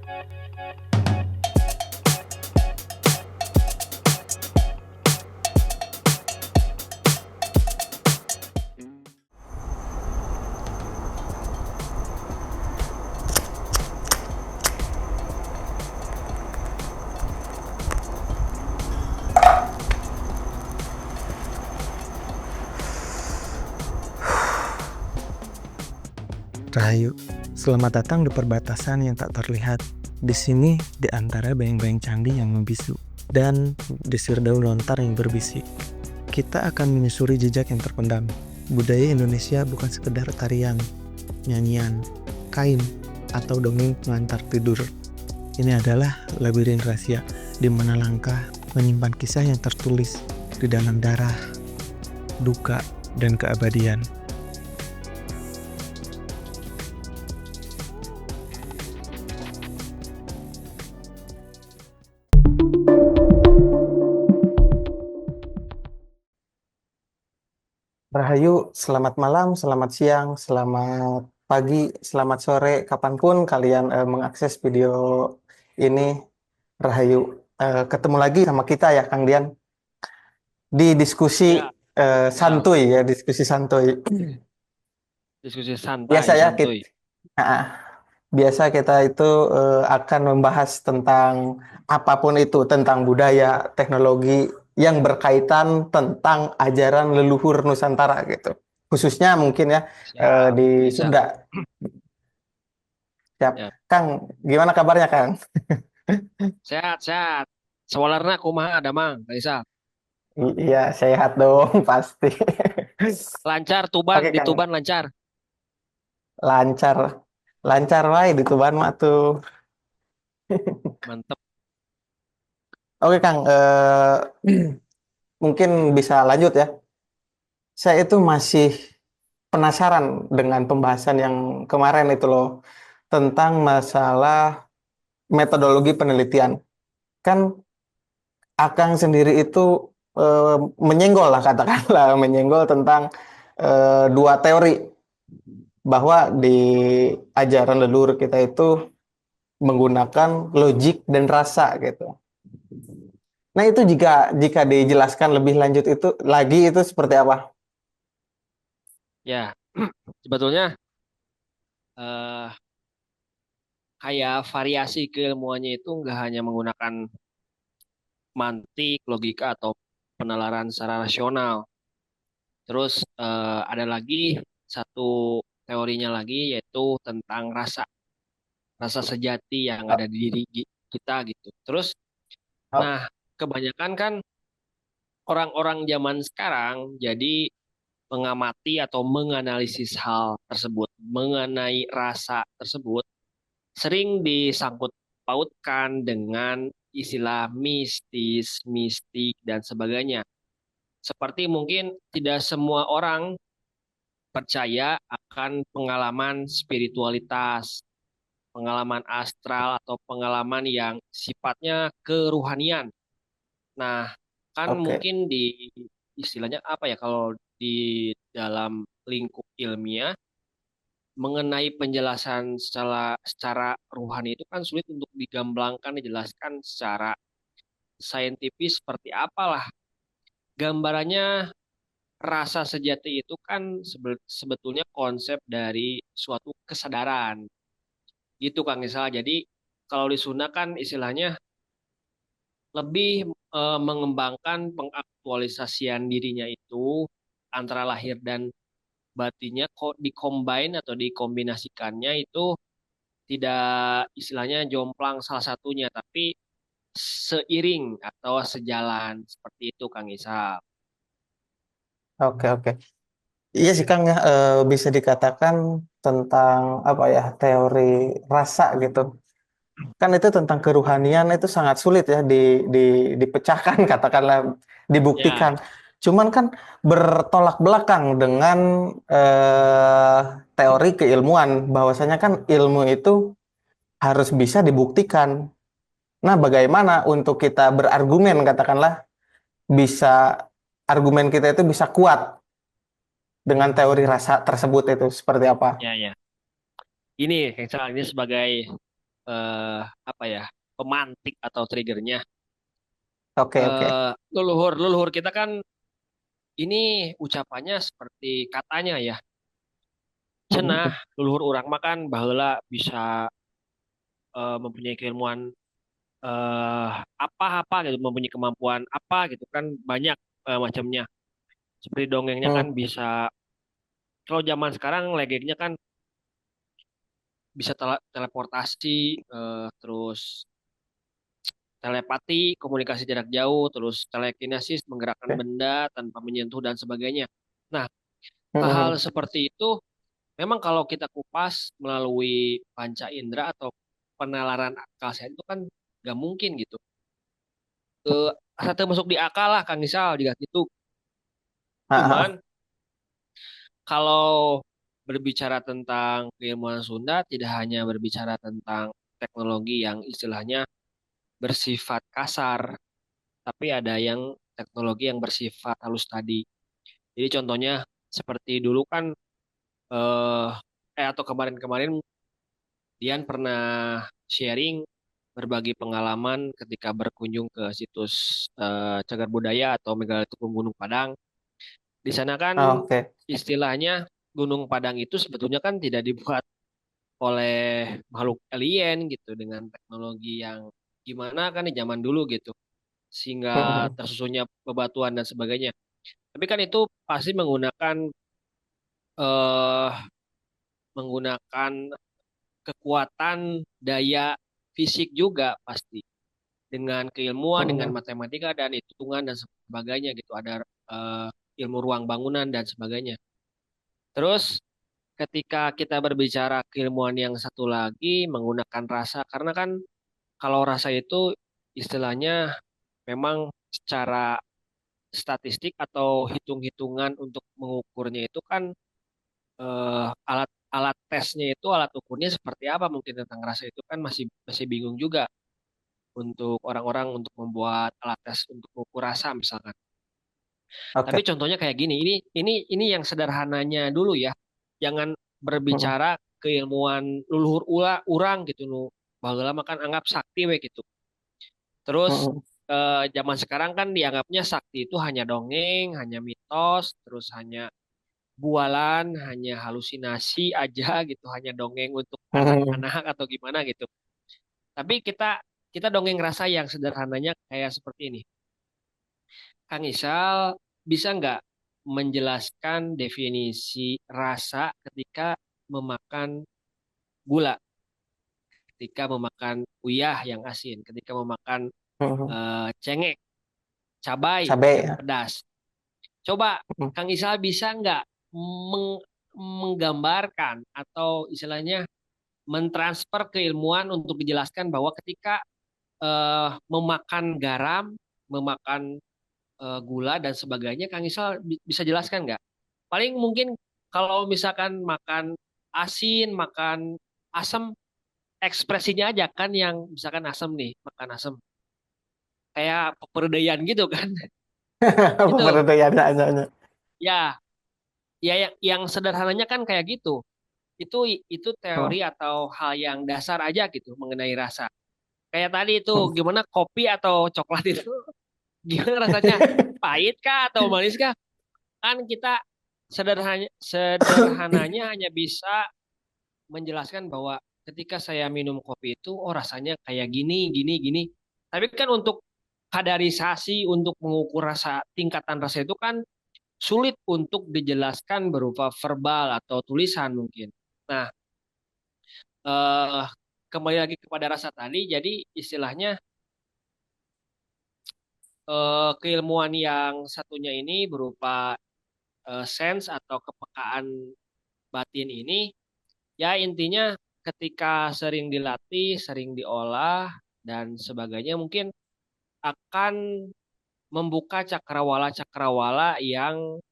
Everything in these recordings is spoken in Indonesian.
Rahayu, selamat datang di perbatasan yang tak terlihat. Di sini, di antara bayang-bayang candi yang membisu dan desir daun lontar yang berbisik, kita akan menyusuri jejak yang terpendam. Budaya Indonesia bukan sekedar tarian, nyanyian, kain, atau dongeng pengantar tidur. Ini adalah labirin rahasia, di mana langkah menyimpan kisah yang tertulis di dalam darah, duka, dan keabadian. Rahayu, selamat malam, selamat siang, selamat pagi, selamat sore, kapanpun kalian mengakses video ini. Rahayu, ketemu lagi sama kita ya, Kang Dian, di diskusi Ya, misal santuy ya, diskusi santuy. diskusi santai, Biasa ya, santuy. biasa kita itu akan membahas tentang apapun itu, tentang budaya, teknologi yang berkaitan tentang ajaran leluhur Nusantara gitu. Khususnya mungkin ya Siap, di bisa. Sunda. Siap. Ya. Kang, gimana kabarnya Kang? Sehat, sehat. Sewalarna kumaha ada mang, bisa. Iya, sehat dong pasti. Lancar Tuban, Oke di Kang, Tuban lancar. lancar. Lancar wae di Tuban mah tuh. Mantep. Oke Kang, mungkin bisa lanjut ya. Saya itu masih penasaran dengan pembahasan yang kemarin itu loh, tentang masalah metodologi penelitian. Kan Akang sendiri itu menyenggol lah, katakanlah menyenggol tentang dua teori, bahwa di ajaran leluhur kita itu menggunakan logik dan rasa gitu. Nah, itu jika jika dijelaskan lebih lanjut itu lagi, itu seperti apa? Ya, sebetulnya eh kayak variasi keilmuannya itu nggak hanya menggunakan mantik, logika, atau penalaran secara rasional. Terus ada lagi satu teorinya lagi yaitu tentang rasa, rasa sejati yang Oh, ada di diri kita gitu. Terus, oh, nah, kebanyakan kan orang-orang zaman sekarang jadi mengamati atau menganalisis hal tersebut, mengenai rasa tersebut, sering disangkut pautkan dengan istilah mistis, mistik, dan sebagainya. Seperti mungkin tidak semua orang percaya akan pengalaman spiritualitas, pengalaman astral, atau pengalaman yang sifatnya keruhanian. Nah, kan oke. mungkin di istilahnya apa ya, kalau di dalam lingkup ilmiah mengenai penjelasan secara ruhani itu kan sulit untuk digamblangkan, dijelaskan secara saintifis seperti apalah. Gambarannya, rasa sejati itu kan sebetulnya konsep dari suatu kesadaran. Gitu Kang Isal. Jadi kalau di Sunda kan istilahnya lebih mengembangkan pengaktualisasian dirinya itu antara lahir dan batinnya kok dikombin atau dikombinasikannya itu tidak istilahnya jomplang salah satunya, tapi seiring atau sejalan seperti itu Kang Isal. Oke, oke. Iya sih Kang ya, bisa dikatakan tentang apa ya, teori rasa gitu. Kan itu tentang keruhanian, itu sangat sulit ya dipecahkan, katakanlah dibuktikan. Ya, Cuman kan bertolak belakang dengan eh, teori keilmuan, bahwasanya kan ilmu itu harus bisa dibuktikan. Nah, bagaimana untuk kita berargumen, katakanlah bisa, argumen kita itu bisa kuat dengan teori rasa tersebut, itu seperti apa? ya, ya. Ini Kang Isal, ini sebagai apa ya, pemantik atau triggernya. Oke, oke. Leluhur leluhur kita kan ini ucapannya seperti katanya ya, cenah leluhur orang makan baheula bisa mempunyai keilmuan eh, apa-apa gitu, mempunyai kemampuan apa gitu kan, banyak macamnya. Seperti dongengnya kan Hmm, bisa, kalau zaman sekarang legengnya kan bisa teleportasi, terus telepati, komunikasi jarak jauh, terus telekinesis, menggerakkan oke. benda tanpa menyentuh dan sebagainya. Nah, hal-hal Hmm, seperti itu memang kalau kita kupas melalui panca indera atau penalaran akal sehat itu kan gak mungkin gitu. Asa masuk di akal lah Kang Isal juga gitu. ah, Cuman ah, kalau berbicara tentang keilmuan Sunda tidak hanya berbicara tentang teknologi yang istilahnya bersifat kasar, tapi ada yang teknologi yang bersifat halus tadi. Jadi contohnya seperti dulu kan eh atau kemarin-kemarin Dian pernah sharing berbagi pengalaman ketika berkunjung ke situs Cagar Budaya atau Megalitik Gunung Padang. Di sana kan ah, oke. istilahnya Gunung Padang itu sebetulnya kan tidak dibuat oleh makhluk alien gitu dengan teknologi yang gimana kan di zaman dulu gitu, sehingga Hmm, tersusunnya bebatuan dan sebagainya. Tapi kan itu pasti menggunakan eh menggunakan kekuatan daya fisik juga pasti, dengan keilmuan, dengan hmm, matematika dan hitungan dan sebagainya gitu. Ada eh, ilmu ruang bangunan dan sebagainya. Terus ketika kita berbicara keilmuan yang satu lagi menggunakan rasa, karena kan kalau rasa itu istilahnya memang secara statistik atau hitung-hitungan untuk mengukurnya itu kan alat alat tesnya itu, alat ukurnya seperti apa mungkin tentang rasa itu kan masih masih bingung juga untuk orang-orang untuk membuat alat tes untuk mengukur rasa misalkan. Tapi oke. contohnya kayak gini, ini yang sederhananya dulu ya. Jangan Hmm, berbicara keilmuan leluhur urang gitu nu. Baheula makan anggap sakti we gitu. Terus hmm, zaman sekarang kan dianggapnya sakti itu hanya dongeng, hanya mitos, terus hanya bualan, hanya halusinasi aja gitu, hanya dongeng untuk hmm, anak-anak atau gimana gitu. Tapi kita kita dongeng rasa yang sederhananya kayak seperti ini. Kang Isal bisa nggak menjelaskan definisi rasa ketika memakan gula, ketika memakan uyah yang asin, ketika memakan hmm. cengek, cabai Cabe yang ya. pedas. Coba Hmm, Kang Isal bisa nggak menggambarkan atau istilahnya mentransfer keilmuan untuk dijelaskan bahwa ketika memakan garam, memakan gula dan sebagainya, Kang Isal bisa jelaskan nggak? Paling mungkin kalau misalkan makan asin, makan asam, ekspresinya aja kan yang misalkan asam nih, makan asam. Kayak peperdean gitu kan. Itu Pemberdayaan aja. ya, ya yang sederhananya kan kayak gitu. Itu teori Hmm, atau hal yang dasar aja gitu mengenai rasa. Kayak tadi itu hmm. gimana kopi atau coklat itu gimana rasanya? Pahit kah atau manis kah? Kan kita sederhananya hanya bisa menjelaskan bahwa ketika saya minum kopi itu, oh rasanya kayak gini, gini, gini. Tapi kan untuk kadarisasi, untuk mengukur rasa, tingkatan rasa itu kan sulit untuk dijelaskan berupa verbal atau tulisan mungkin. Nah, eh, kembali lagi kepada rasa tadi, jadi istilahnya keilmuan yang satunya ini berupa sense atau kepekaan batin ini. Ya intinya ketika sering dilatih, sering diolah dan sebagainya mungkin akan membuka cakrawala-cakrawala yang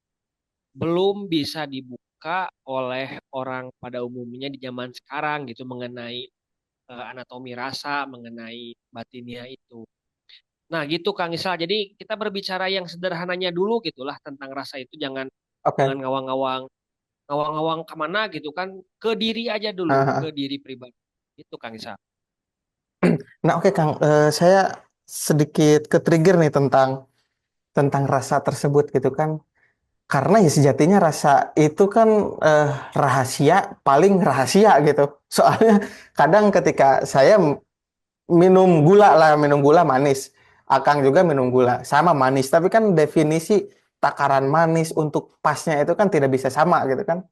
belum bisa dibuka oleh orang pada umumnya di zaman sekarang gitu mengenai anatomi rasa, mengenai batinnya itu. Nah gitu Kang Isal. Jadi kita berbicara yang sederhananya dulu gitulah tentang rasa itu, jangan jangan Oke. ngawang-ngawang ngawang-ngawang kemana gitu kan, ke diri aja dulu, Ah, ke ah. diri pribadi itu Kang Isal. Nah, oke Kang, saya sedikit ke-trigger nih tentang rasa tersebut gitu kan. Karena ya sejatinya rasa itu kan eh, rahasia, paling rahasia gitu. Soalnya kadang ketika saya minum gula lah, minum gula manis. Akang juga minum gula, sama manis. Tapi kan definisi takaran manis untuk pasnya itu kan tidak bisa sama gitu kan.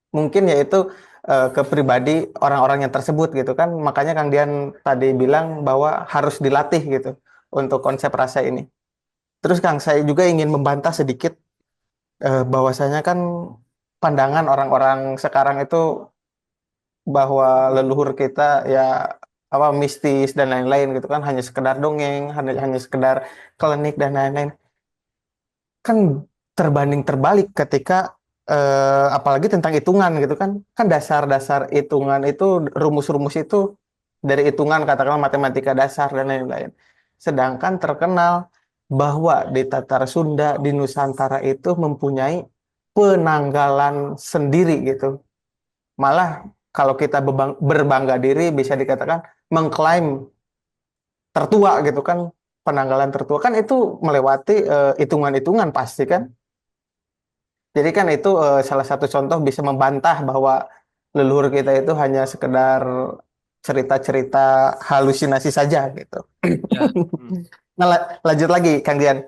Mungkin yaitu ke pribadi orang-orang yang tersebut gitu kan. Makanya Kang Dian tadi bilang bahwa harus dilatih gitu untuk konsep rasa ini. Terus Kang, saya juga ingin membantah sedikit bahwasanya kan pandangan orang-orang sekarang itu bahwa leluhur kita ya apa mistis dan lain-lain gitu kan hanya sekedar dongeng, hanya hanya sekedar klinik dan lain-lain. Kan terbanding terbalik ketika apalagi tentang hitungan gitu kan. Kan dasar-dasar hitungan itu rumus-rumus itu dari hitungan katakanlah matematika dasar dan lain-lain. Sedangkan terkenal bahwa di Tatar Sunda di Nusantara itu mempunyai penanggalan sendiri gitu. Malah kalau kita berbangga diri bisa dikatakan mengklaim tertua gitu kan, penanggalan tertua kan itu melewati hitungan-hitungan pasti kan. Jadi kan itu salah satu contoh bisa membantah bahwa leluhur kita itu hanya sekedar cerita-cerita halusinasi saja gitu. Ya, Nah, lanjut lagi Kang Dian.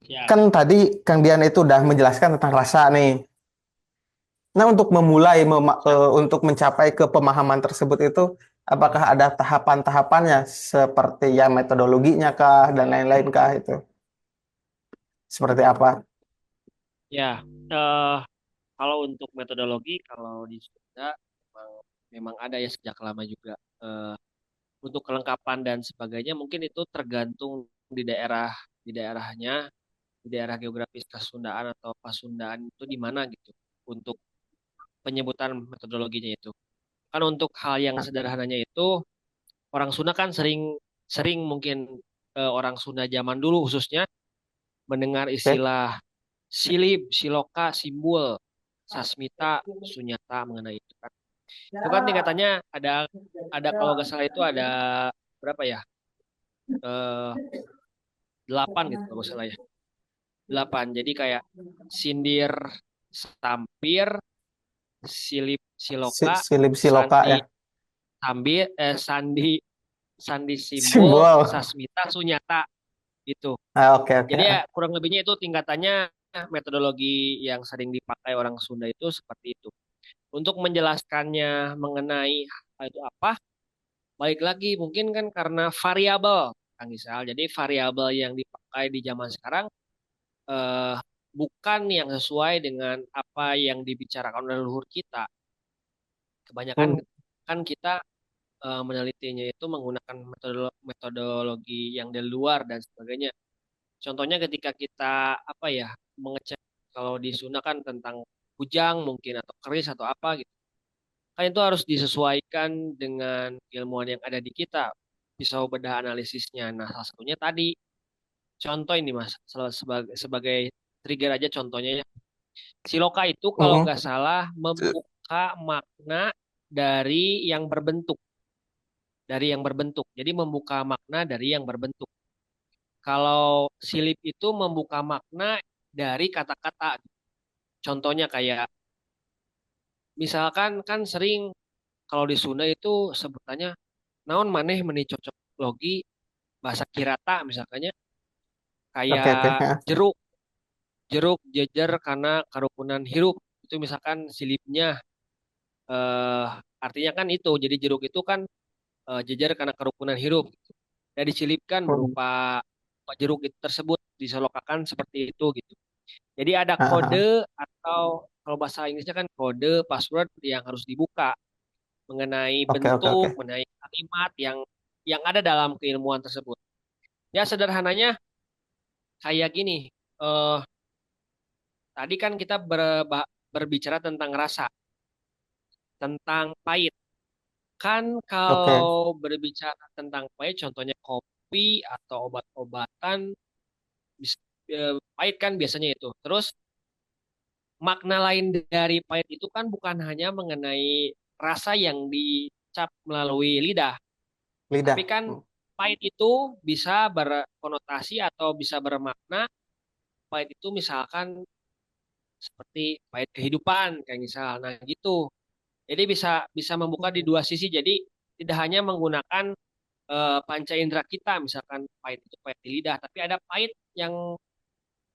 siap. Kan tadi Kang Dian itu udah menjelaskan tentang rasa nih. Nah, untuk memulai untuk mencapai ke pemahaman tersebut itu apakah ada tahapan-tahapannya seperti ya metodologinya kah dan lain-lain kah itu? Seperti apa? Ya, eh, kalau untuk metodologi, kalau di Sunda memang, memang ada ya sejak lama juga. Eh, untuk kelengkapan dan sebagainya, mungkin itu tergantung di daerah, di daerahnya, di daerah geografis Kasundaan atau Pasundaan itu di mana gitu. Untuk penyebutan metodologinya itu. Kan untuk hal yang sederhananya itu, orang Sunda kan sering, sering mungkin orang Sunda zaman dulu khususnya mendengar Oke. istilah silib, siloka, simbol, sasmita, sunyata mengenai itu kan. Itu kan tingkatannya ada kalau nggak salah itu ada berapa ya? Eh, 8 gitu kalau nggak salah ya. 8. Jadi kayak sindir, sampir, silip, siloka, Silip siloka sandi, ya. sandi, sandi simbol, Simbol. sasmita, sunyata gitu. Ah, oke oke. Jadi ya kurang lebihnya itu tingkatannya metodologi yang sering dipakai orang Sunda itu seperti itu. Untuk menjelaskannya mengenai hal itu apa, balik lagi mungkin kan karena variabel, Kang Gisal. Jadi variabel yang dipakai di zaman sekarang eh, bukan yang sesuai dengan apa yang dibicarakan oleh leluhur kita. Kebanyakan Hmm. kan kita menelitinya itu menggunakan metodologi yang dari luar dan sebagainya. Contohnya ketika kita apa ya mengecek kalau di Sunda kan tentang kujang mungkin atau keris atau apa gitu. Kan itu harus disesuaikan dengan ilmuwan yang ada di kita. Pisau bedah analisisnya. Nah, salah satunya tadi contoh ini Mas, sebagai trigger aja contohnya ya. Siloka itu kalau Mm-mm. nggak salah membuka makna dari yang berbentuk, dari yang berbentuk. Jadi membuka makna dari yang berbentuk. Kalau silip itu membuka makna dari kata-kata. Contohnya kayak misalkan kan sering kalau di Sunda itu sebutannya naon maneh meni cocok logi bahasa Kirata misalkannya Oke kayak oke. Ya. jeruk jeruk jejer karena karukunan hirup itu misalkan silipnya eh, artinya kan itu jadi jeruk itu kan jejer karena kerukunan hirup dan disilipkan Hmm. berupa jeruk itu tersebut disolokakan seperti itu gitu. Jadi ada Ah, kode ah. atau kalau bahasa Inggrisnya kan kode password yang harus dibuka mengenai Oke oke bentuk, oke. mengenai kalimat yang ada dalam keilmuan tersebut. Ya sederhananya kayak gini. Eh tadi kan kita berbicara tentang rasa, tentang pahit. Kan Oke. kalau berbicara tentang pahit, contohnya kopi atau obat-obatan, pahit kan biasanya itu. Terus makna lain dari pahit itu kan bukan hanya mengenai rasa yang di terucap melalui lidah. Tapi Lidah. kan pahit itu bisa berkonotasi atau bisa bermakna pahit itu misalkan seperti pahit kehidupan kayak misal. Nah, gitu. Jadi bisa bisa membuka di dua sisi. Jadi tidak hanya menggunakan panca indera kita, misalkan pahit itu pahit di lidah, tapi ada pahit yang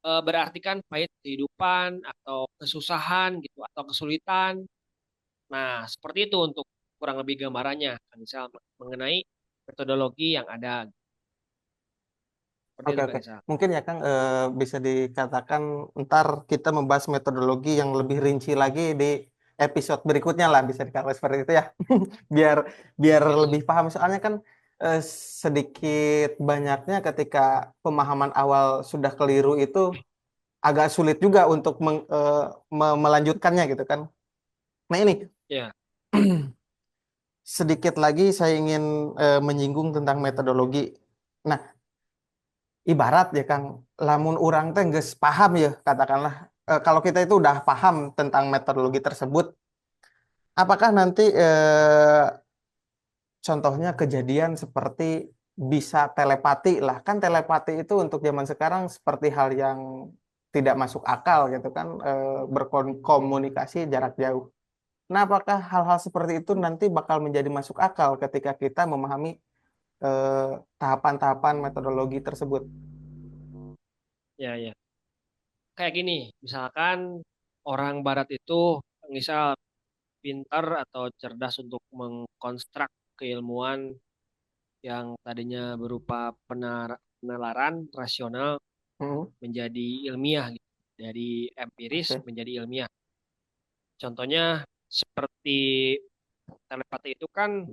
berarti kan pahit kehidupan atau kesusahan gitu atau kesulitan. Nah, seperti itu untuk kurang lebih gambarannya, misal mengenai metodologi yang ada. Seperti Oke, itu kan, oke. misal. Mungkin ya Kang, bisa dikatakan ntar kita membahas metodologi yang lebih rinci lagi di episode berikutnya lah, bisa dikatakan seperti itu ya. Biar biar Oke, lebih paham. Soalnya kan eh, sedikit banyaknya ketika pemahaman awal sudah keliru itu agak sulit juga untuk melanjutkannya gitu kan. Nah ini ya, sedikit lagi saya ingin menyinggung tentang metodologi. Nah, ibarat ya Kang, lamun orang teh geus paham ya katakanlah, kalau kita itu udah paham tentang metodologi tersebut, apakah nanti contohnya kejadian seperti bisa telepati lah, kan telepati itu untuk zaman sekarang seperti hal yang tidak masuk akal gitu kan, berkomunikasi jarak jauh. Nah, apakah hal-hal seperti itu nanti bakal menjadi masuk akal ketika kita memahami eh, tahapan-tahapan metodologi tersebut? ya, ya. Kayak gini, misalkan orang Barat itu misal pintar atau cerdas untuk mengkonstruk keilmuan yang tadinya berupa penalaran rasional Hmm, menjadi ilmiah gitu. Dari empiris oke. menjadi ilmiah. Contohnya seperti telepati itu kan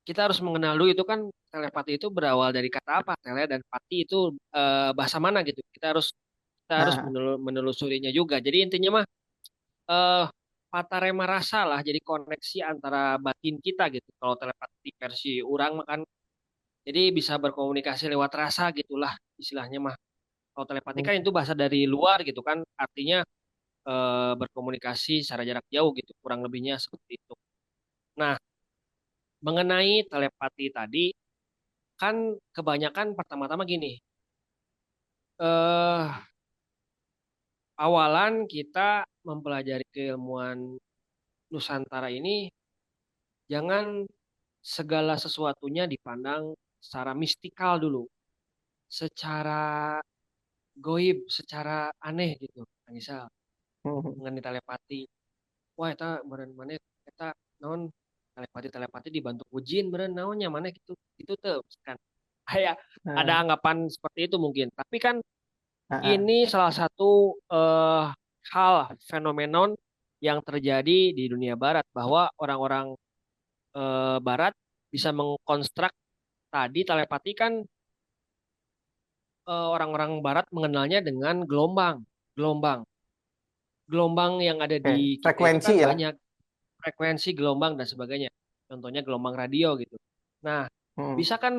kita harus mengenal dulu itu kan telepati itu berawal dari kata apa? Tele dan pati itu bahasa mana gitu. Kita harus Nah, menelusurinya juga. Jadi intinya mah eh patarema rasa lah jadi koneksi antara batin kita gitu. Kalau telepati versi orang mah kan jadi bisa berkomunikasi lewat rasa gitulah istilahnya mah. Kalau telepati kan itu bahasa dari luar gitu kan artinya berkomunikasi secara jarak jauh gitu kurang lebihnya seperti itu. Nah, mengenai telepati tadi kan kebanyakan pertama-tama gini. Eh Awalan kita mempelajari keilmuan Nusantara ini jangan segala sesuatunya dipandang secara mistikal dulu, secara goib, secara aneh gitu. Nah, misal mengenai telepati, wah eta beren mana eta non telepati dibantu ujin beren naonnya mana gitu. Itu tuh kan kayak ada nah, anggapan seperti itu mungkin. Tapi kan nah, ini salah satu hal fenomenon yang terjadi di dunia barat bahwa orang-orang barat bisa mengkonstruk tadi telepati kan orang-orang barat mengenalnya dengan gelombang. Gelombang. Gelombang yang ada oke. di kita itu Frekuensi kan ya. banyak frekuensi gelombang dan sebagainya. Contohnya gelombang radio gitu. Nah, Hmm, bisa kan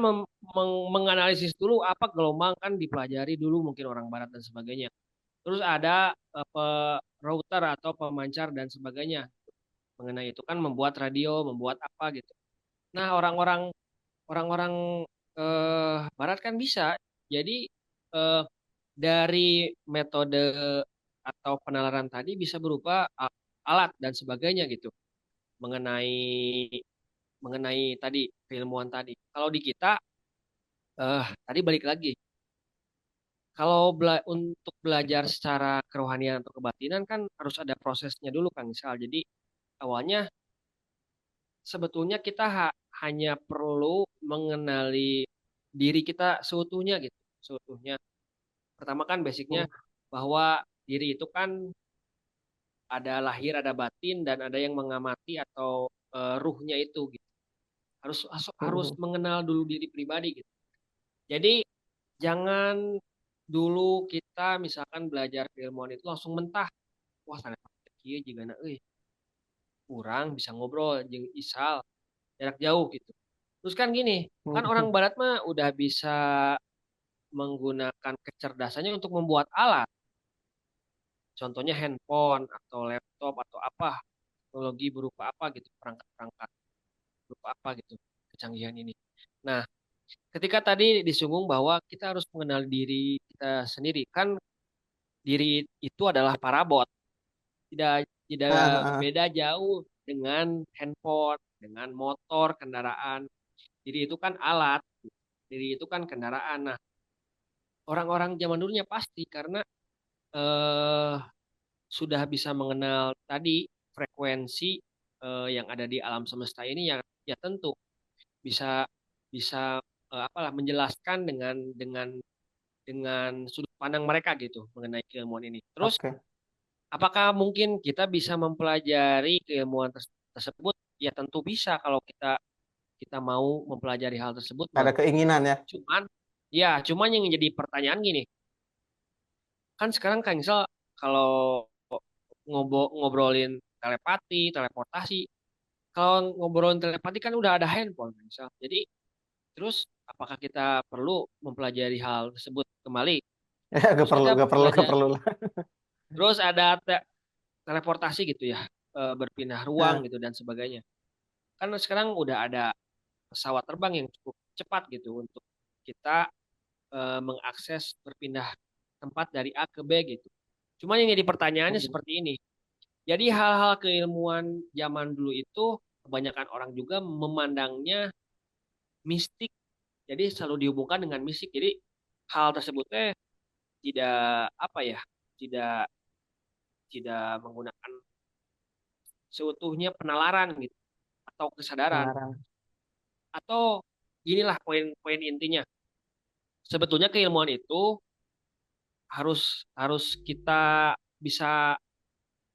menganalisis dulu apa gelombang kan dipelajari dulu mungkin orang barat dan sebagainya. Terus ada router atau pemancar dan sebagainya. Mengenai itu kan membuat radio, membuat apa gitu. Nah, orang-orang barat kan bisa. Jadi eh, dari metode atau penalaran tadi bisa berupa alat dan sebagainya gitu mengenai mengenai tadi keilmuan tadi. Kalau di kita tadi balik lagi. Kalau untuk belajar secara kerohanian atau kebatinan kan harus ada prosesnya dulu kan misal. Jadi awalnya sebetulnya kita hanya perlu mengenali diri kita seutuhnya gitu. Seutuhnya. Pertama kan basicnya hmm, bahwa diri itu kan ada lahir, ada batin, dan ada yang mengamati atau ruhnya itu gitu. Harus harus hmm, harus hmm. mengenal dulu diri pribadi gitu. Jadi jangan dulu kita misalkan belajar keilmuan itu langsung mentah. Wah, ternyata kieu jigana euy, kurang bisa ngobrol jeung isal jarak jauh gitu. Terus kan gini, Hmm, kan orang hmm. barat mah udah bisa menggunakan kecerdasannya untuk membuat alat. Contohnya handphone atau laptop atau apa. teknologi berupa apa gitu, perangkat-perangkat berupa apa gitu, kecanggihan ini. Nah, ketika tadi disinggung bahwa kita harus mengenal diri kita sendiri, kan diri itu adalah parabot, tidak tidak Ah, ah, beda jauh dengan handphone, dengan motor, kendaraan. Diri itu kan alat, diri itu kan kendaraan. Nah, orang-orang zaman dulunya pasti karena eh, sudah bisa mengenal tadi frekuensi yang ada di alam semesta ini, ya ya tentu bisa bisa apalah menjelaskan dengan sudut pandang mereka gitu mengenai keilmuan ini. Terus oke. apakah mungkin kita bisa mempelajari keilmuan tersebut? Ya tentu bisa kalau kita kita mau mempelajari hal tersebut mah. Ada keinginan ya. Cuman cuman yang jadi pertanyaan gini, kan sekarang kan misal kalau ngobrolin telepati, teleportasi, kalau ngobrolin telepati kan udah ada handphone kan misal. Jadi terus apakah kita perlu mempelajari hal tersebut kembali? Ya, gak Terus perlu, kita gak perlu, gak belajar, perlu lah. terus ada teleportasi gitu ya, berpindah ruang Nah, gitu dan sebagainya. Kan sekarang udah ada pesawat terbang yang cukup cepat gitu untuk kita mengakses berpindah tempat dari A ke B gitu. Cuman yang jadi pertanyaannya seperti ini. Jadi hal-hal keilmuan zaman dulu itu kebanyakan orang juga memandangnya mistik. Jadi selalu dihubungkan dengan mistik. Jadi hal tersebutnya tidak apa ya, tidak tidak menggunakan seutuhnya penalaran gitu atau kesadaran. pengarang. Atau inilah poin-poin intinya. Sebetulnya keilmuan itu harus harus kita bisa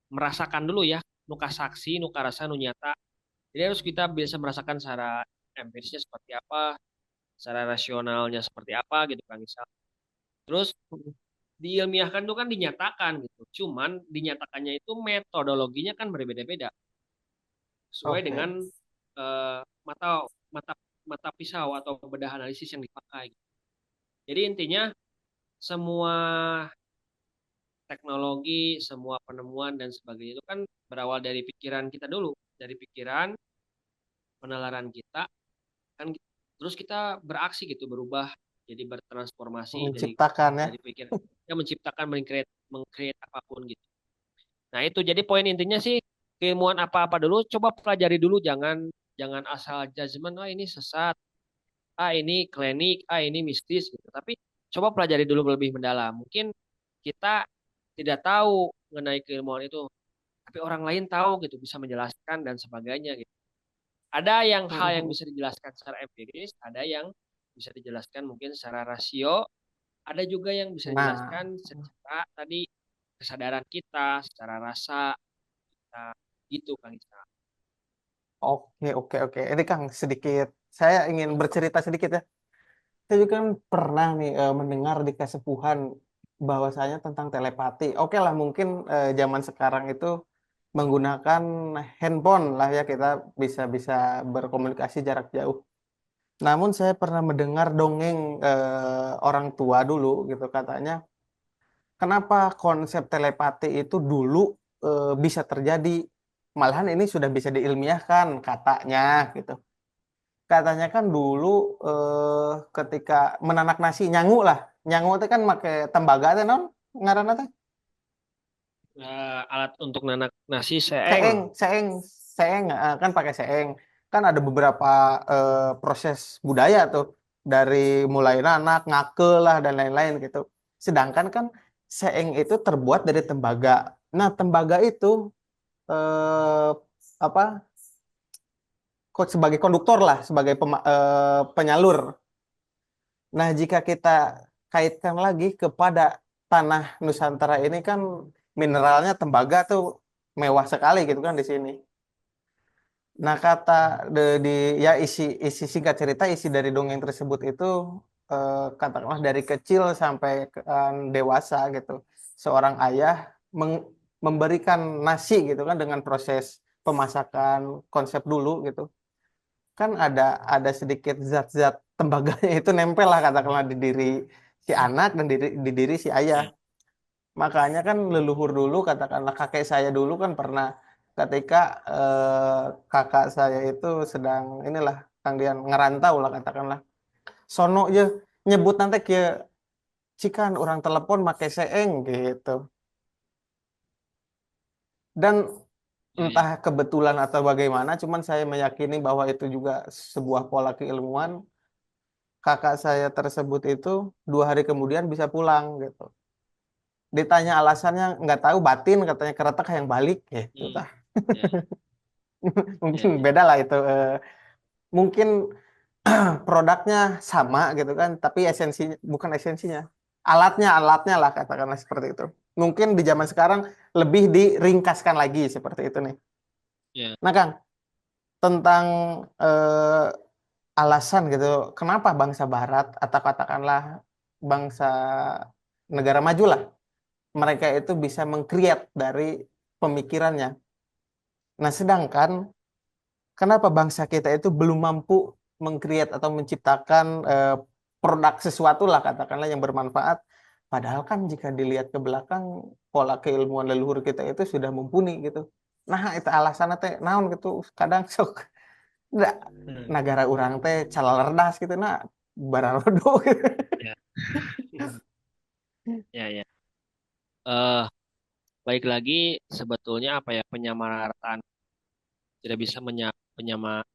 merasakan dulu ya, nuka saksi, nuka rasa, nu nyata. Jadi harus kita bisa merasakan secara empirisnya seperti apa, secara rasionalnya seperti apa gitu kan misal. Terus diilmiahkan itu kan dinyatakan gitu. Cuman dinyatakannya itu metodologinya kan berbeda-beda sesuai dengan Oke. mata mata mata pisau atau bedah analisis yang dipakai. Jadi intinya semua teknologi, semua penemuan dan sebagainya itu kan berawal dari pikiran kita dulu, dari pikiran penalaran kita kan, terus kita beraksi gitu, berubah jadi bertransformasi dari Menciptakan ya. pikir ya menciptakan mengcreate apapun gitu. Nah, itu jadi poin intinya sih keilmuan apa-apa dulu coba pelajari dulu, jangan jangan asal judgement ah ini sesat, ah ini klinik, ah ini mistis gitu. Tapi coba pelajari dulu lebih mendalam. Mungkin kita tidak tahu mengenai keilmuan itu, tapi orang lain tahu gitu, bisa menjelaskan dan sebagainya gitu. Ada yang hal yang bisa dijelaskan secara empiris, ada yang bisa dijelaskan mungkin secara rasio, ada juga yang bisa Nah, dijelaskan secara tadi kesadaran kita, secara rasa kita gitu kan Isa. oke, oke, oke. Ini Kang, sedikit. Saya ingin bercerita sedikit ya. Saya juga kan pernah nih mendengar di kesepuhan bahwasanya tentang telepati. Oke lah, mungkin zaman sekarang itu menggunakan handphone lah ya kita bisa bisa berkomunikasi jarak jauh. Namun saya pernah mendengar dongeng orang tua dulu gitu katanya, kenapa konsep telepati itu dulu bisa terjadi? Malahan ini sudah bisa diilmiahkan katanya gitu. Katanya kan dulu ketika menanak nasi nyangu lah. Nyangu itu kan pakai tembaga teh non ngaranna teh. Alat untuk nanak nasi seeng. Seeng, seeng, seeng kan pakai seeng. Kan ada beberapa proses budaya tuh dari mulai nanak, ngakel lah dan lain-lain gitu. Sedangkan kan seeng itu terbuat dari tembaga. Nah, tembaga itu eh, apa? Kok sebagai konduktor lah, sebagai penyalur. Nah, jika kita kaitkan lagi kepada tanah Nusantara ini kan mineralnya tembaga tuh mewah sekali gitu kan di sini. Nah, kata di ya isi singkat cerita isi dari dongeng tersebut itu katakanlah dari kecil sampai dewasa gitu. Seorang ayah memberikan nasi gitu kan dengan proses pemasakan konsep dulu gitu. Kan ada sedikit zat-zat tembaganya itu nempel lah katakanlah di diri si anak dan di diri si ayah. Ya. Makanya kan leluhur dulu katakanlah kakek saya dulu kan pernah ketika kakak saya itu sedang inilah Kang Dian ngerantau lah katakanlah. Sono je nyebut nanti ke cikan orang telepon make seeng gitu. Dan Ya, ya. entah kebetulan atau bagaimana, cuman saya meyakini bahwa itu juga sebuah pola keilmuan. Kakak saya tersebut itu 2 hari kemudian bisa pulang gitu. Ditanya alasannya nggak tahu batin katanya keretak yang balik gitu. Hmm, Tah. ya, Mungkin ya, ya. beda lah itu. Mungkin produknya sama gitu kan, tapi esensinya bukan esensinya. Alatnya lah katakanlah seperti itu. Mungkin di zaman sekarang lebih diringkaskan lagi seperti itu nih. Ya. Nah, Kang, tentang alasan gitu, kenapa bangsa Barat atau katakanlah bangsa negara maju lah, mereka itu bisa mengkreat dari pemikirannya. Nah, sedangkan kenapa bangsa kita itu belum mampu mengkreat atau menciptakan produk sesuatu lah katakanlah yang bermanfaat. Padahal kan jika dilihat ke belakang pola keilmuan leluhur kita itu sudah mumpuni gitu. Nah, itu alasannya teh naon gitu. Kadang sok nggak Hmm, negara orang teh calardas gitu nah bararodo gitu. ya. Ya, ya. Eh, baik lagi sebetulnya apa ya penyamaratan tidak bisa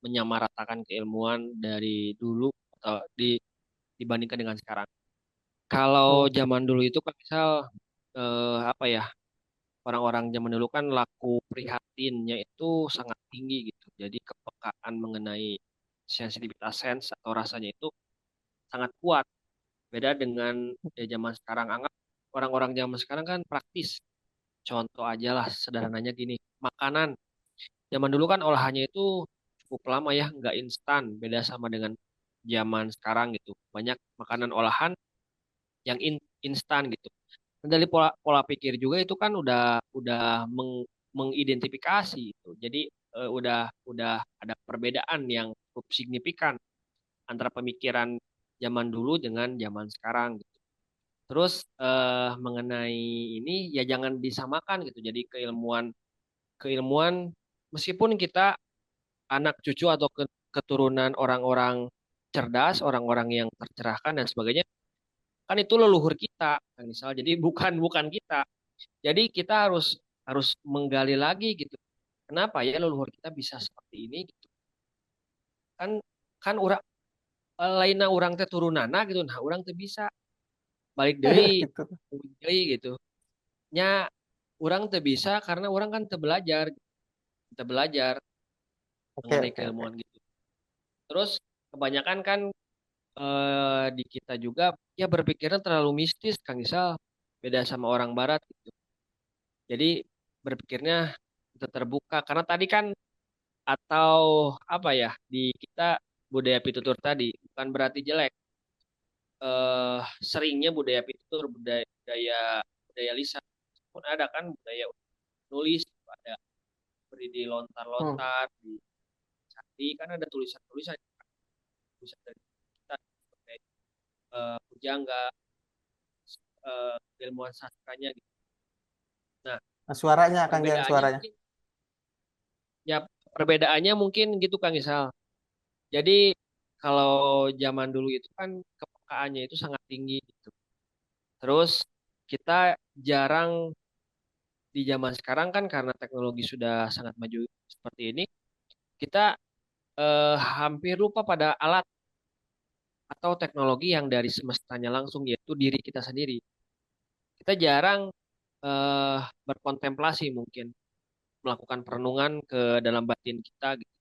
menyamaratakan keilmuan dari dulu atau dibandingkan dengan sekarang. Kalau Hmm, zaman dulu itu kan misal apa ya orang-orang zaman dulu kan laku prihatinnya itu sangat tinggi gitu. Jadi kepekaan mengenai sensitivitas sense atau rasanya itu sangat kuat. Beda dengan zaman sekarang. Anggap orang-orang zaman sekarang kan praktis. Contoh aja lah sederhananya gini, makanan. Zaman dulu kan olahannya itu cukup lama ya, nggak instan. Beda sama dengan zaman sekarang gitu. Banyak makanan olahan yang instan gitu. Dan dari pola pola pikir juga itu kan udah mengidentifikasi itu. Jadi udah ada perbedaan yang cukup signifikan antara pemikiran zaman dulu dengan zaman sekarang gitu. Terus mengenai ini ya jangan disamakan gitu. Jadi keilmuan keilmuan meskipun kita anak cucu atau keturunan orang-orang cerdas, orang-orang yang tercerahkan dan sebagainya, kan itu leluhur kita, kan misal. Jadi bukan bukan kita. Jadi kita harus harus menggali lagi gitu. Kenapa ya leluhur kita bisa seperti ini gitu. Kan kan urang lainna urang teh turunana gitu. Nah, urang teh bisa balik deui gitu. deui gitu. Nya urang teh bisa karena urang kan teu belajar, teu belajar Oke, mengenai oke, oke. keilmuan gitu. Terus kebanyakan kan di kita juga ya berpikirnya terlalu mistis Kang Isal beda sama orang barat gitu. Jadi berpikirnya kita terbuka karena tadi kan atau apa ya di kita budaya pitutur tadi bukan berarti jelek. Seringnya budaya pitutur budaya budaya budaya lisan pun ada kan budaya nulis ada beri di Hmm. lontar-lontar di candi kan ada tulisan-tulisan tulisan dari kita sebagai pujangga ilmuwan sastranya gitu. Nah, Nah, suaranya Kang Dian perbedaannya suaranya. mungkin ya perbedaannya mungkin gitu Kang Isal. Jadi kalau zaman dulu itu kan kepekaannya itu sangat tinggi gitu. Terus kita jarang di zaman sekarang kan karena teknologi sudah sangat maju seperti ini, kita hampir lupa pada alat atau teknologi yang dari semestanya langsung yaitu diri kita sendiri. Kita jarang eh, berkontemplasi mungkin melakukan perenungan ke dalam batin kita gitu.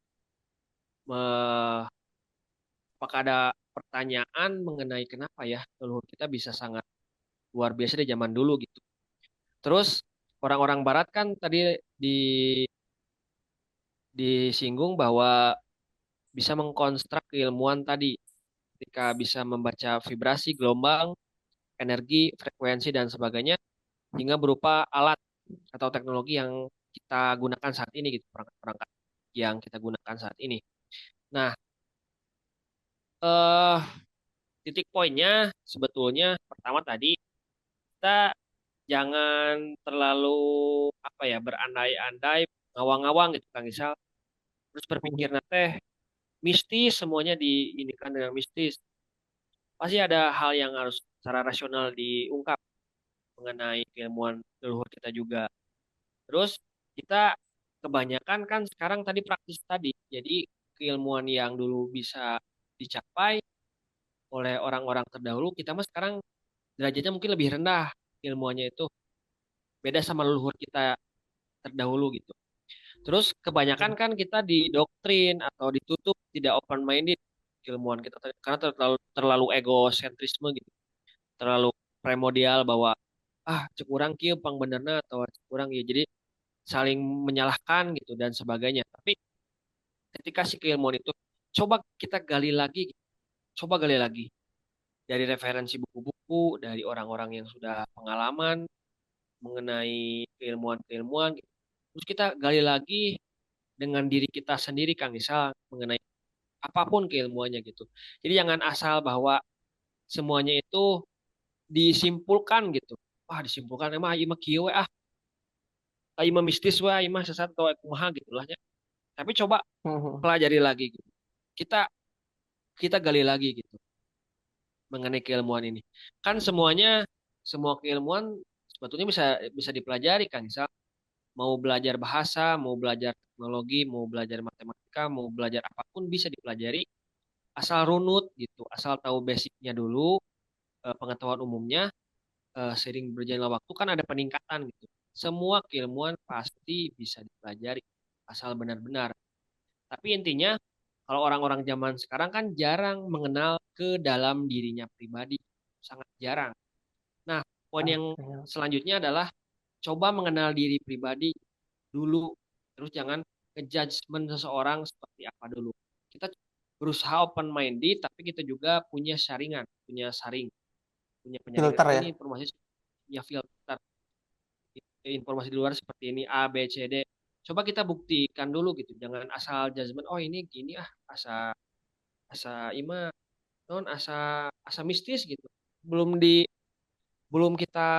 Apakah ada pertanyaan mengenai kenapa ya leluhur kita bisa sangat luar biasa di zaman dulu gitu. Terus orang-orang barat kan tadi di disinggung bahwa bisa mengkonstruk keilmuan tadi ketika bisa membaca vibrasi, gelombang, energi, frekuensi dan sebagainya hingga berupa alat atau teknologi yang kita gunakan saat ini gitu, perangkat-perangkat yang kita gunakan saat ini. Nah, eh titik poinnya sebetulnya pertama tadi kita jangan terlalu apa ya berandai-andai ngawang-ngawang gitu Kang Isal. Terus berpikir teh mistis semuanya diinikan dengan mistis. Pasti ada hal yang harus secara rasional diungkap mengenai keilmuan leluhur kita juga. Terus kita kebanyakan kan sekarang tadi praktis tadi. Jadi keilmuan yang dulu bisa dicapai oleh orang-orang terdahulu, kita mah sekarang derajatnya mungkin lebih rendah ilmuannya itu. Beda sama leluhur kita terdahulu gitu. Terus kebanyakan kan kita didoktrin atau ditutup tidak open minded ilmuwan kita karena terlalu terlalu egosentrisme gitu, terlalu primordial bahwa cek urang kieu pang benerna atau cek urang ya jadi saling menyalahkan gitu dan sebagainya. Tapi ketika si keilmuan itu coba kita gali lagi, coba gali lagi dari referensi buku-buku, dari orang-orang yang sudah pengalaman mengenai keilmuan-keilmuan gitu. Terus kita gali lagi dengan diri kita sendiri Kang misal mengenai apapun keilmuannya gitu. Jadi jangan asal bahwa semuanya itu disimpulkan gitu. Wah, disimpulkan emang ieu mah kieu we ieu mah mistis we, ieu mah sesat atau kumaha gitu lah nya. Tapi coba pelajari lagi gitu. Kita kita gali lagi gitu mengenai keilmuan ini. Kan semuanya semua keilmuan sebetulnya bisa bisa dipelajari kan. Misal mau belajar bahasa, mau belajar teknologi, mau belajar matematika, mau belajar apapun bisa dipelajari asal runut gitu, asal tahu basicnya dulu, pengetahuan umumnya, sering berjalannya waktu kan ada peningkatan gitu. Semua keilmuan pasti bisa dipelajari asal benar-benar. Tapi intinya kalau orang-orang zaman sekarang kan jarang mengenal ke dalam dirinya pribadi, sangat jarang. Nah, poin yang selanjutnya adalah coba mengenal diri pribadi dulu, terus jangan ngejudgment seseorang seperti apa dulu. Kita berusaha open minded, tapi kita juga punya saringan, punya saring, punya penyaringan. Filter Oh ya. ini informasi punya filter, informasi di luar seperti ini A, B, C, D. Coba kita buktikan dulu gitu, jangan asal judgment. Oh ini gini asa asa ima non asa asa mistis gitu. Belum di belum kita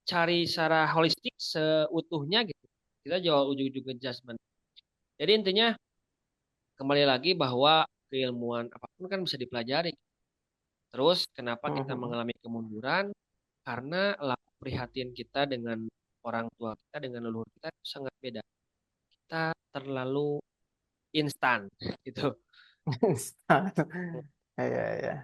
cari secara holistik seutuhnya gitu. Kita jual ujung-ujung ke judgment. Jadi intinya kembali lagi bahwa keilmuan apapun kan bisa dipelajari. Terus kenapa kita mengalami kemunduran? Karena laku prihatin kita dengan orang tua kita, dengan leluhur kita itu sangat beda. Kita terlalu instan gitu. Iya, iya.